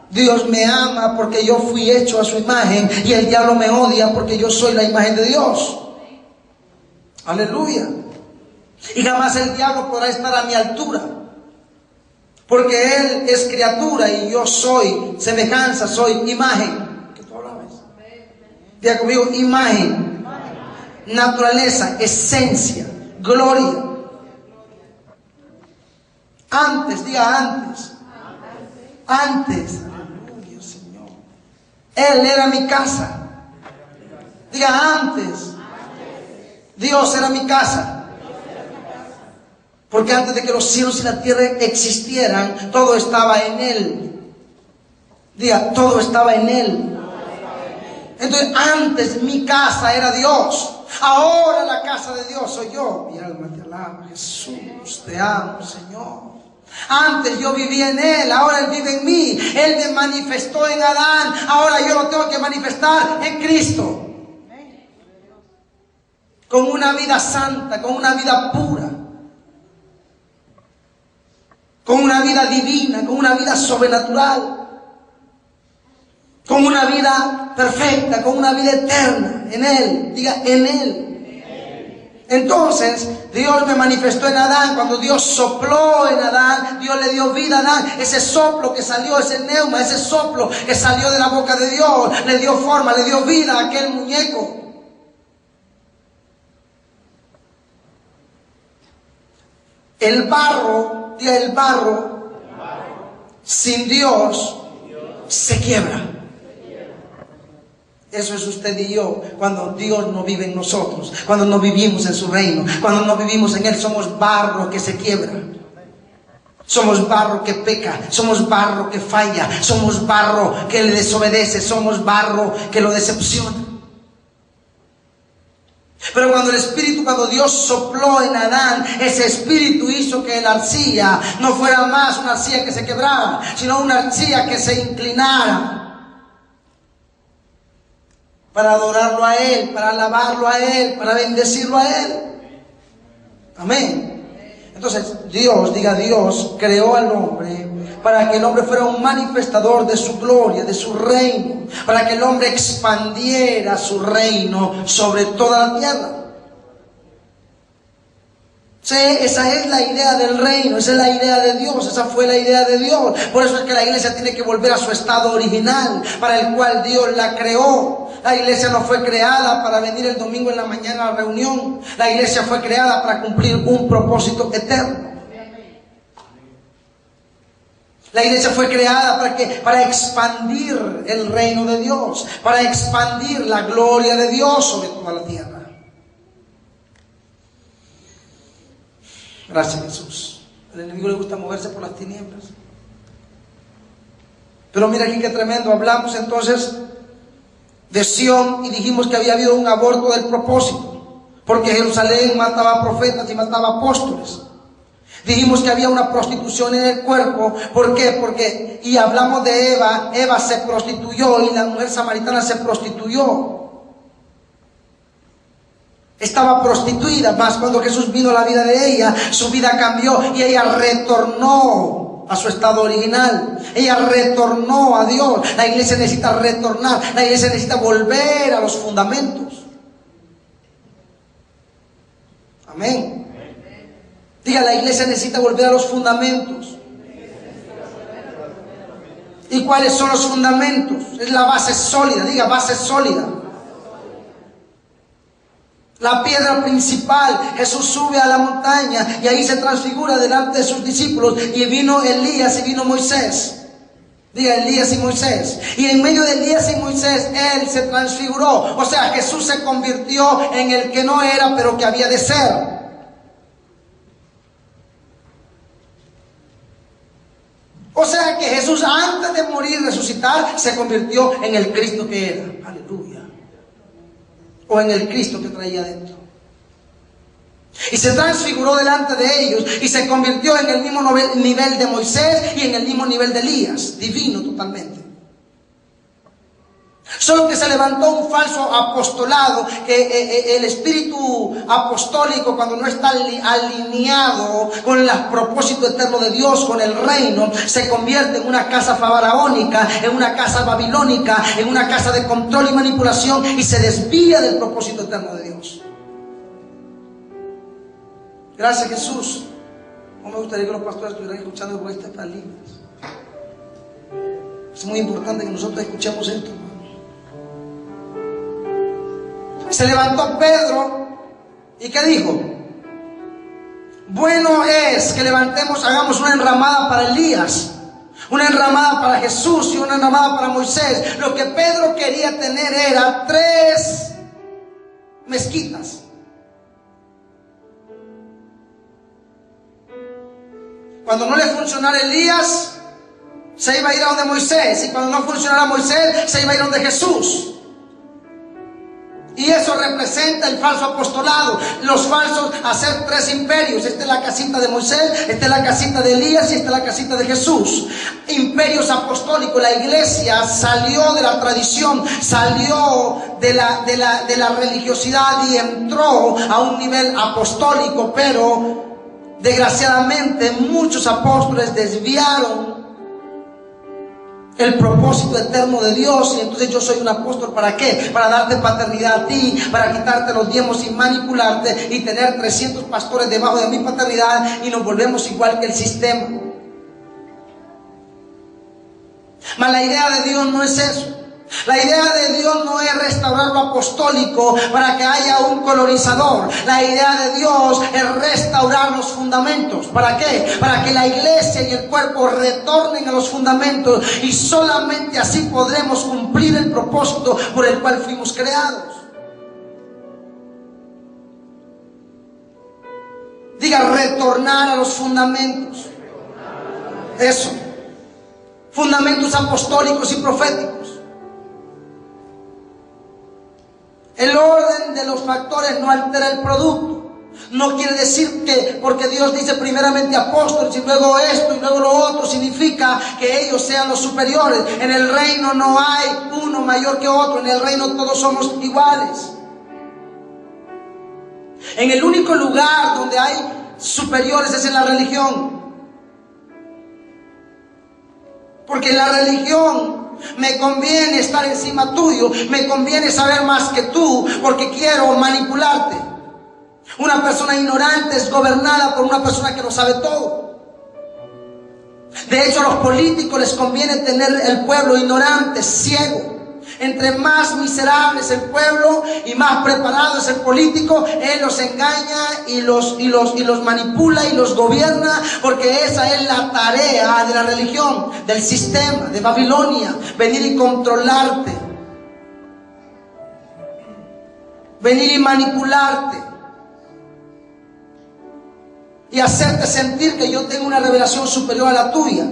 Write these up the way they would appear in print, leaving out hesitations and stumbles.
Dios me ama porque yo fui hecho a su imagen, y el diablo me odia porque yo soy la imagen de Dios. Aleluya. Y jamás el diablo podrá estar a mi altura, porque él es criatura y yo soy semejanza, soy imagen. ¿Qué tú hablabas? Diga conmigo: imagen, naturaleza, esencia, gloria. Antes, diga antes. Antes. Aleluya, Señor. Él era mi casa. Diga antes. Dios era mi casa. Porque antes de que los cielos y la tierra existieran, todo estaba en Él. Diga, todo estaba en Él. Entonces, antes mi casa era Dios. Ahora la casa de Dios soy yo. Mi alma te alaba, Jesús. Te amo, Señor. Antes yo vivía en Él, ahora Él vive en mí. Él me manifestó en Adán, ahora yo lo tengo que manifestar en Cristo. Con una vida santa, con una vida pura, con una vida divina, con una vida sobrenatural, con una vida perfecta, con una vida eterna en Él. Diga, en Él. Entonces Dios me manifestó en Adán. Cuando Dios sopló en Adán, Dios le dio vida a Adán. Ese soplo que salió, ese neuma, ese soplo que salió de la boca de Dios, le dio forma, le dio vida a aquel muñeco. El barro, diga, el barro sin Dios se quiebra. Eso es usted y yo, cuando Dios no vive en nosotros, cuando no vivimos en su reino, cuando no vivimos en Él. Somos barro que se quiebra, somos barro que peca, somos barro que falla, somos barro que le desobedece, somos barro que lo decepciona. Pero cuando Dios sopló en Adán, ese espíritu hizo que la arcilla no fuera más una arcilla que se quebrara, sino una arcilla que se inclinara para adorarlo a Él, para alabarlo a Él, para bendecirlo a Él. Amén. Entonces Dios, diga, Dios creó al hombre para que el hombre fuera un manifestador de su gloria, de su reino, para que el hombre expandiera su reino sobre toda la tierra. Sí, esa es la idea del reino, esa es la idea de Dios, esa fue la idea de Dios. Por eso es que la iglesia tiene que volver a su estado original, para el cual Dios la creó. La iglesia no fue creada para venir el domingo en la mañana a la reunión. La iglesia fue creada para cumplir un propósito eterno. La iglesia fue creada para expandir el reino de Dios, para expandir la gloria de Dios sobre toda la tierra. Gracias, Jesús. Al enemigo le gusta moverse por las tinieblas. Pero mira aquí qué tremendo. Hablamos entonces de Sión y dijimos que había habido un aborto del propósito, porque Jerusalén mataba profetas y mataba apóstoles. Dijimos que había una prostitución en el cuerpo. ¿Por qué? Y hablamos de Eva. Eva se prostituyó y la mujer samaritana se prostituyó. Estaba prostituida, mas cuando Jesús vino a la vida de ella, su vida cambió y ella retornó a su estado original. Ella retornó a Dios. La iglesia necesita retornar. La iglesia necesita volver a los fundamentos. Amén. Diga, la iglesia necesita volver a los fundamentos. ¿Y cuáles son los fundamentos? Es la base sólida. Diga, base sólida. La piedra principal. Jesús sube a la montaña y ahí se transfigura delante de sus discípulos. Y vino Elías y vino Moisés. Diga, Elías y Moisés. Y en medio de Elías y Moisés, Él se transfiguró. O sea, Jesús se convirtió en el que no era, pero que había de ser. O sea que Jesús, antes de morir y resucitar, se convirtió en el Cristo que era. Aleluya. O en el Cristo que traía dentro. Y se transfiguró delante de ellos y se convirtió en el mismo nivel de Moisés y en el mismo nivel de Elías. Divino totalmente. Solo que se levantó un falso apostolado, que el espíritu apostólico, cuando no está alineado con el propósito eterno de Dios, con el reino, se convierte en una casa faraónica, en una casa babilónica, en una casa de control y manipulación, y se desvía del propósito eterno de Dios. Gracias, Jesús. No me gustaría que los pastores estuvieran escuchando por estas líneas. Es muy importante que nosotros escuchemos esto. Se levantó Pedro y ¿qué dijo? Bueno es que levantemos, hagamos una enramada para Elías, una enramada para Jesús y una enramada para Moisés. Lo que Pedro quería tener era 3 mezquitas. Cuando no le funcionara Elías, se iba a ir a donde Moisés, y cuando no funcionara Moisés, se iba a ir a donde Jesús. Y eso representa el falso apostolado, los falsos, hacer 3 imperios. Esta es la casita de Moisés, esta es la casita de Elías y esta es la casita de Jesús. Imperios apostólicos. La iglesia salió de la tradición, salió de la religiosidad y entró a un nivel apostólico, pero desgraciadamente muchos apóstoles desviaron el propósito eterno de Dios. Y entonces yo soy un apóstol, ¿para qué? Para darte paternidad a ti, para quitarte los diezmos y manipularte y tener 300 pastores debajo de mi paternidad, y nos volvemos igual que el sistema. Mas la idea de Dios no es eso. La idea de Dios no es restaurar lo apostólico para que haya un colonizador. La idea de Dios es restaurar los fundamentos. ¿Para qué? Para que la iglesia y el cuerpo retornen a los fundamentos, y solamente así podremos cumplir el propósito por el cual fuimos creados. Diga, retornar a los fundamentos. Eso. Fundamentos apostólicos y proféticos. El orden de los factores no altera el producto. No quiere decir que porque Dios dice primeramente apóstoles y luego esto y luego lo otro, significa que ellos sean los superiores. En el reino no hay uno mayor que otro. En el reino todos somos iguales. En el único lugar donde hay superiores es en la religión. Porque en la religión me conviene estar encima tuyo, me conviene saber más que tú, porque quiero manipularte. Una persona ignorante es gobernada por una persona que lo sabe todo. De hecho, a los políticos les conviene tener el pueblo ignorante, ciego. Entre más miserable es el pueblo y más preparado es el político, él los engaña y los manipula y los gobierna, porque esa es la tarea de la religión, del sistema, de Babilonia: venir y controlarte, venir y manipularte, y hacerte sentir que yo tengo una revelación superior a la tuya,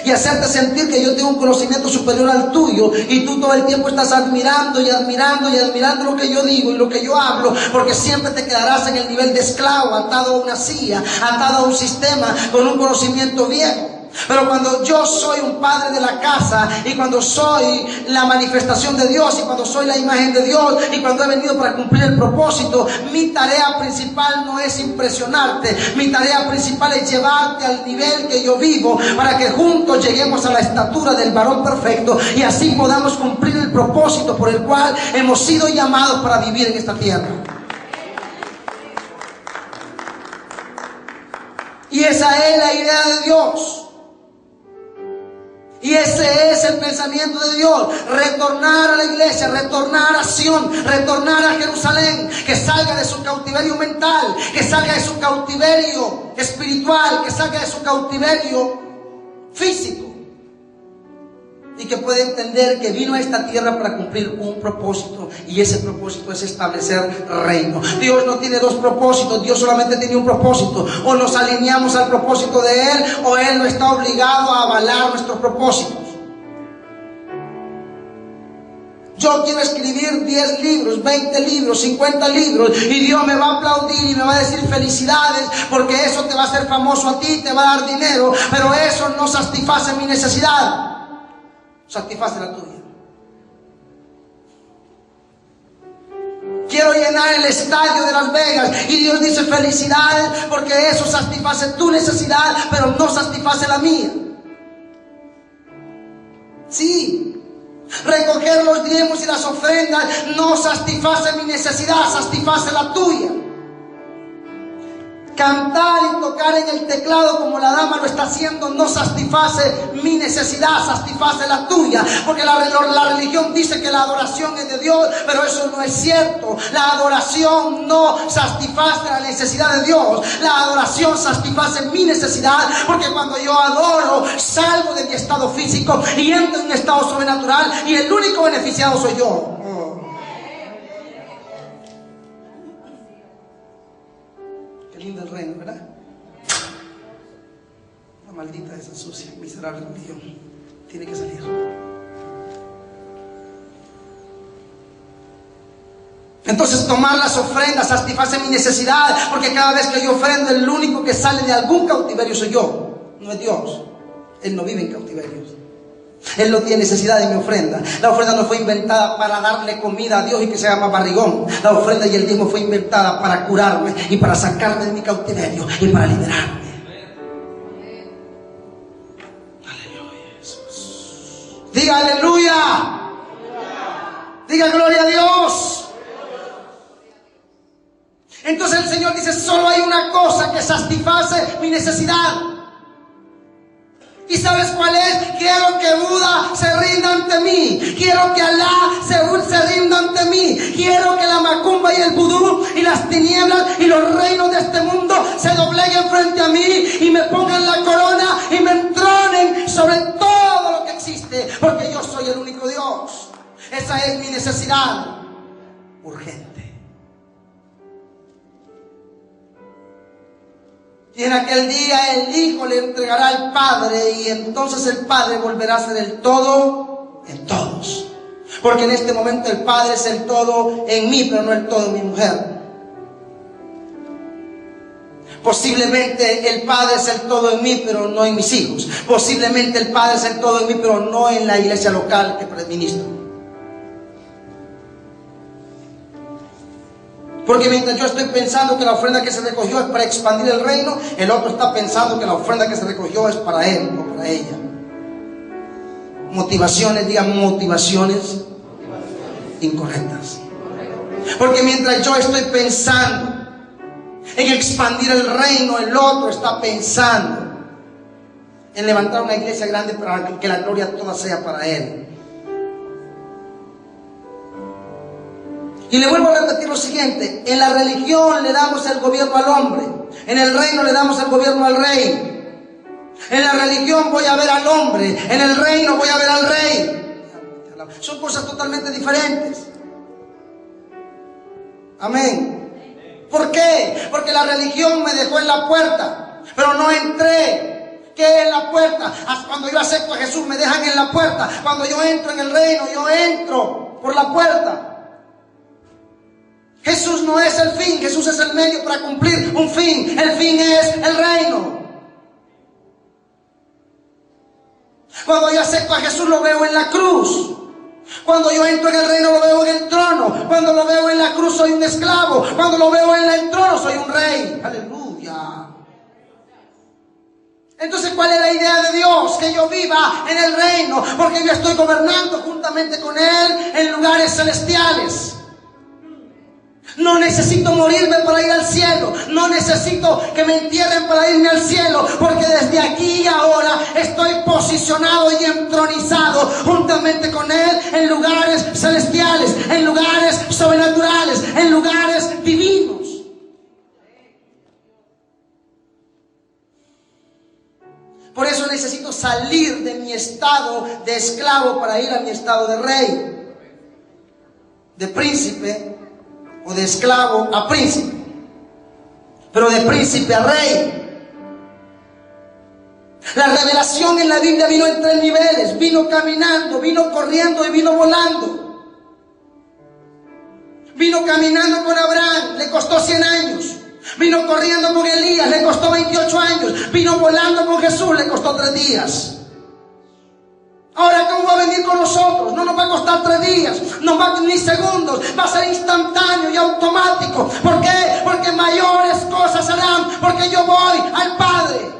y hacerte sentir que yo tengo un conocimiento superior al tuyo, y tú todo el tiempo estás admirando y admirando y admirando lo que yo digo y lo que yo hablo, porque siempre te quedarás en el nivel de esclavo, atado a una silla, atado a un sistema, con un conocimiento viejo. Pero cuando yo soy un padre de la casa, y cuando soy la manifestación de Dios, y cuando soy la imagen de Dios, y cuando he venido para cumplir el propósito, mi tarea principal no es impresionarte. Mi tarea principal es llevarte al nivel que yo vivo, para que juntos lleguemos a la estatura del varón perfecto, y así podamos cumplir el propósito por el cual hemos sido llamados para vivir en esta tierra. Y esa es la idea de Dios. Y ese es el pensamiento de Dios: retornar a la iglesia, retornar a Sion, retornar a Jerusalén, que salga de su cautiverio mental, que salga de su cautiverio espiritual, que salga de su cautiverio físico, y que pueda entender que vino a esta tierra para cumplir un propósito, y ese propósito es establecer reino. Dios no tiene dos propósitos, Dios solamente tiene un propósito. O nos alineamos al propósito de Él, o Él no está obligado a avalar nuestros propósitos. Yo quiero escribir 10 libros, 20 libros, 50 libros, y Dios me va a aplaudir y me va a decir felicidades, porque eso te va a hacer famoso a ti, te va a dar dinero, pero eso no satisface mi necesidad, satisface la tuya. llenar el estadio de Las Vegas. Y Dios dice: felicidades, porque eso satisface tu necesidad, pero no satisface la mía. Sí, recoger los diezmos y las ofrendas no satisface mi necesidad, satisface la tuya. Cantar y tocar en el teclado como la dama lo está haciendo no satisface mi necesidad, satisface la tuya. Porque la religión dice que la adoración es de Dios, pero eso no es cierto. La adoración no satisface la necesidad de Dios. La adoración satisface mi necesidad, porque cuando yo adoro salgo de mi estado físico y entro en un estado sobrenatural, y el único beneficiado soy yo. Lindo el reino, ¿verdad? La maldita esa sucia, miserable religión tiene que salir. Entonces, tomar las ofrendas satisface mi necesidad, porque cada vez que yo ofrendo, el único que sale de algún cautiverio soy yo, no es Dios. Él no vive en cautiverios. Él no tiene necesidad de mi ofrenda. La ofrenda no fue inventada para darle comida a Dios y que se llama barrigón. La ofrenda y el diezmo fue inventada para curarme y para sacarme de mi cautiverio y para liberarme. Aleluya, Jesús. Diga aleluya. Diga gloria a Dios. Entonces el Señor dice: solo hay una cosa que satisface mi necesidad. ¿Y sabes cuál es? Quiero que Buda se rinda ante mí. Quiero que Alá se rinda ante mí. Quiero que la macumba y el vudú y las tinieblas y los reinos de este mundo se dobleguen frente a mí y me pongan la corona y me entronen sobre todo lo que existe, porque yo soy el único Dios. Esa es mi necesidad urgente. Y en aquel día el Hijo le entregará al Padre, y entonces el Padre volverá a ser el todo en todos. Porque en este momento el Padre es el todo en mí, pero no el todo en mi mujer. Posiblemente el Padre es el todo en mí, pero no en mis hijos. Posiblemente el Padre es el todo en mí, pero no en la iglesia local que ministro. Porque mientras yo estoy pensando que la ofrenda que se recogió es para expandir el reino, el otro está pensando que la ofrenda que se recogió es para él o para ella. Motivaciones, digan motivaciones incorrectas. Porque mientras yo estoy pensando en expandir el reino, el otro está pensando en levantar una iglesia grande para que la gloria toda sea para él. Y le vuelvo a repetir lo siguiente: en la religión le damos el gobierno al hombre, en el reino le damos el gobierno al rey. En la religión voy a ver al hombre, en el reino voy a ver al rey. Son cosas totalmente diferentes. Amén. ¿Por qué? Porque la religión me dejó en la puerta, pero no entré. ¿Qué es la puerta? Cuando yo acepto a Jesús me dejan en la puerta. Cuando yo entro en el reino, yo entro por la puerta. Jesús no es el fin, Jesús es el medio para cumplir un fin. El fin es el reino. Cuando yo acepto a Jesús lo veo en la cruz. Cuando yo entro en el reino lo veo en el trono. Cuando lo veo en la cruz soy un esclavo. Cuando lo veo en el trono soy un rey. Aleluya. Entonces, ¿cuál es la idea de Dios? Que yo viva en el reino, porque yo estoy gobernando juntamente con Él en lugares celestiales. No necesito morirme para ir al cielo. No necesito que me entierren para irme al cielo, porque desde aquí y ahora estoy posicionado y entronizado juntamente con Él en lugares celestiales, en lugares sobrenaturales, en lugares divinos. Por eso necesito salir de mi estado de esclavo para ir a mi estado de rey, de príncipe, o de esclavo a príncipe, pero de príncipe a rey. La revelación en la Biblia vino en 3 niveles: vino caminando, vino corriendo y vino volando. Vino caminando con Abraham, le costó 100 años. Vino corriendo con Elías, le costó 28 años. Vino volando con Jesús, le costó 3 días. Ahora, ¿cómo va a venir con nosotros? No nos va a costar 3 días, no va ni segundos, va a ser instantáneo y automático. ¿Por qué? Porque mayores cosas harán, porque yo voy al Padre.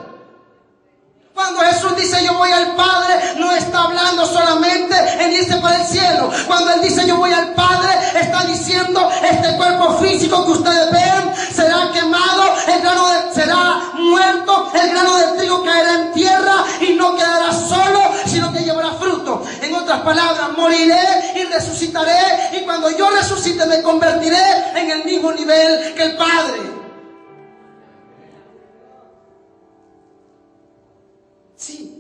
Cuando Jesús dice yo voy al Padre, no está hablando solamente en irse para el cielo. Cuando Él dice yo voy al Padre, está diciendo este cuerpo físico que ustedes ven será quemado, será muerto, el grano de trigo caerá en tierra y no quedará solo, sino que llevará fruto. En otras palabras, moriré y resucitaré, y cuando yo resucite me convertiré en el mismo nivel que el Padre. Sí.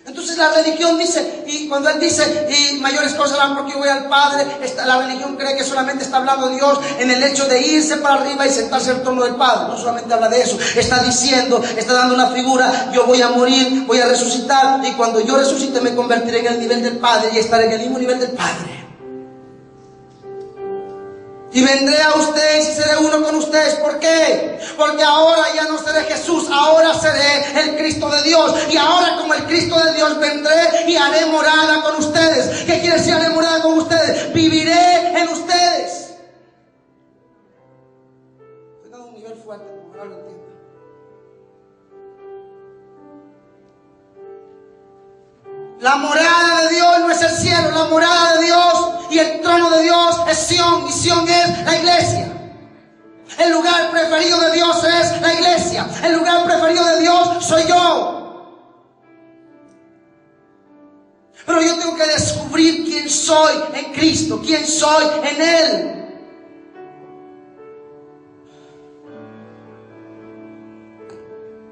Entonces la religión dice, y cuando Él dice, y mayores cosas harán porque yo voy al Padre, la religión cree que solamente está hablando Dios en el hecho de irse para arriba y sentarse al trono del Padre. No solamente habla de eso, está diciendo, está dando una figura: yo voy a morir, voy a resucitar, y cuando yo resucite me convertiré en el nivel del Padre y estaré en el mismo nivel del Padre. Y vendré a ustedes y seré uno con ustedes. ¿Por qué? Porque ahora ya no seré Jesús, ahora seré el Cristo de Dios. Y ahora, como el Cristo de Dios, vendré y haré morada con ustedes. ¿Qué quiere decir haré morada con ustedes? Viviré en ustedes. Estoy dando un nivel fuerte, para que lo entienda. La morada de Dios no es el cielo, la morada de Dios y el trono de Dios es Sión, y Sión es la iglesia. El lugar preferido de Dios es la iglesia. El lugar preferido de Dios soy yo. Pero yo tengo que descubrir quién soy en Cristo, quién soy en Él.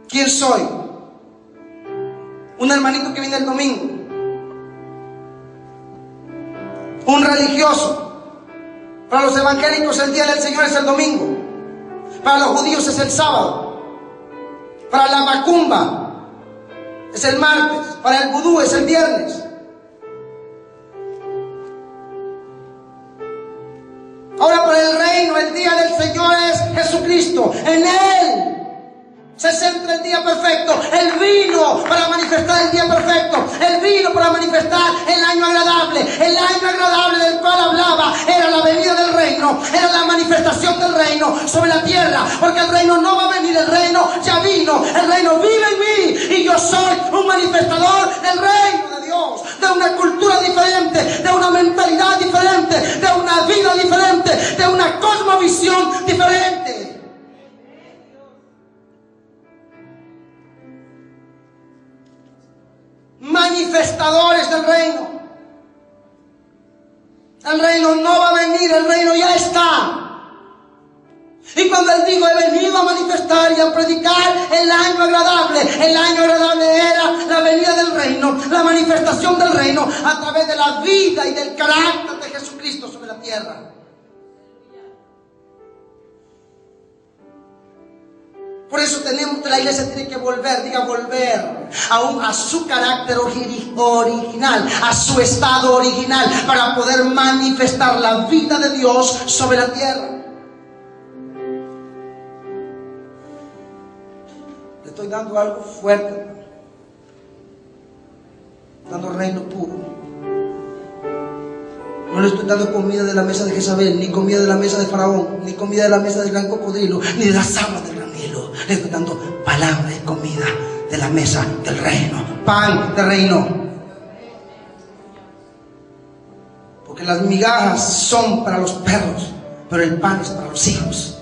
¿Quién soy? Un hermanito que viene el domingo, un religioso. Para los evangélicos el día del Señor es el domingo, para los judíos es el sábado, para la macumba es el martes, para el vudú es el viernes. Ahora, para el reino el día del Señor es Jesucristo. En Él se centra el día perfecto. Él vino para manifestar el día perfecto. Él vino para manifestar el año agradable. El año agradable del cual hablaba era la venida del reino. Era la manifestación del reino sobre la tierra. Porque el reino no va a venir, el reino ya vino. El reino vive en mí y yo soy un manifestador del reino de Dios. De una cultura diferente, de una mentalidad diferente, de una vida diferente, de una cosmovisión diferente. Manifestadores del reino. El reino no va a venir, el reino ya está. Y cuando Él dijo he venido a manifestar y a predicar el año agradable era la venida del reino, la manifestación del reino a través de la vida y del carácter de Jesucristo sobre la tierra. Por eso la iglesia tiene que volver a su carácter original, a su estado original, para poder manifestar la vida de Dios sobre la tierra. Le estoy dando algo fuerte, dando reino puro. No le estoy dando comida de la mesa de Jezabel, ni comida de la mesa de Faraón, ni comida de la mesa del gran cocodrilo, ni de las aguas del gran Nilo. Le estoy dando palabra y comida de la mesa del reino, pan del reino. Porque las migajas son para los perros, pero el pan es para los hijos.